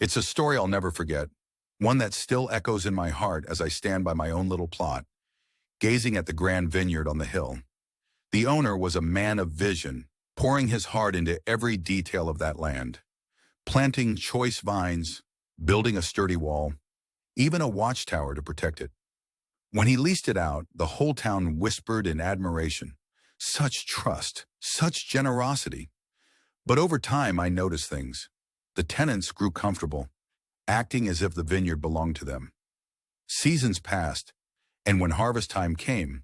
It's a story I'll never forget, one that still echoes in my heart as I stand by my own little plot, gazing at the grand vineyard on the hill. The owner was a man of vision, pouring his heart into every detail of that land, planting choice vines, building a sturdy wall, even a watchtower to protect it. When he leased it out, the whole town whispered in admiration. Such trust, such generosity. But over time, I noticed things. The tenants grew comfortable, acting as if the vineyard belonged to them. Seasons passed, and when harvest time came,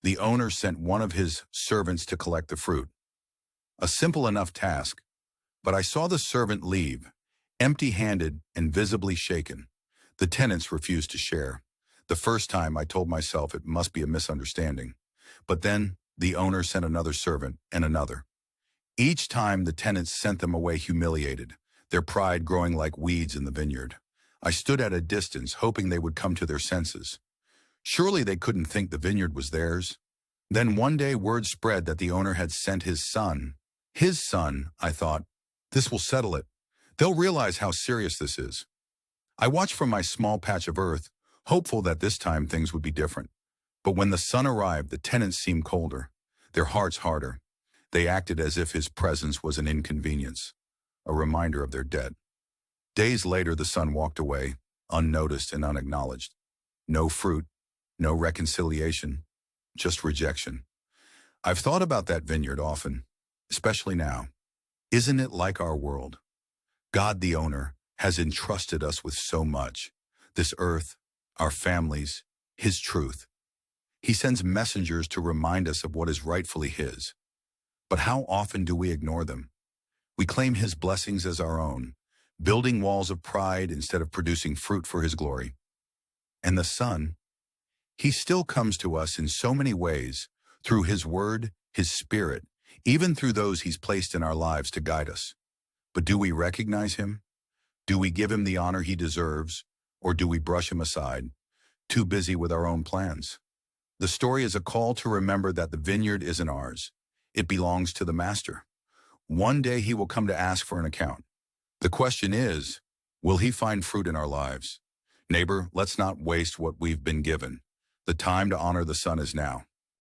the owner sent one of his servants to collect the fruit. A simple enough task, but I saw the servant leave, empty-handed and visibly shaken. The tenants refused to share. The first time I told myself it must be a misunderstanding. But then the owner sent another servant and another. Each time the tenants sent them away humiliated, their pride growing like weeds in the vineyard. I stood at a distance, hoping they would come to their senses. Surely they couldn't think the vineyard was theirs. Then one day word spread that the owner had sent his son. His son, I thought, this will settle it. They'll realize how serious this is. I watched from my small patch of earth, hopeful that this time things would be different. But when the son arrived, the tenants seemed colder, their hearts harder. They acted as if his presence was an inconvenience, a reminder of their debt. Days later, the son walked away, unnoticed and unacknowledged. No fruit, no reconciliation, just rejection. I've thought about that vineyard often, especially now. Isn't it like our world? God, the owner, has entrusted us with so much. This earth, our families, His truth. He sends messengers to remind us of what is rightfully His. But how often do we ignore them? We claim His blessings as our own, building walls of pride instead of producing fruit for His glory. And the Son, He still comes to us in so many ways, through His Word, His Spirit, even through those He's placed in our lives to guide us. But do we recognize Him? Do we give Him the honor He deserves, or do we brush Him aside, too busy with our own plans? The story is a call to remember that the vineyard isn't ours. It belongs to the Master. One day He will come to ask for an account. The question is, will He find fruit in our lives? Neighbor, let's not waste what we've been given. The time to honor the Son is now.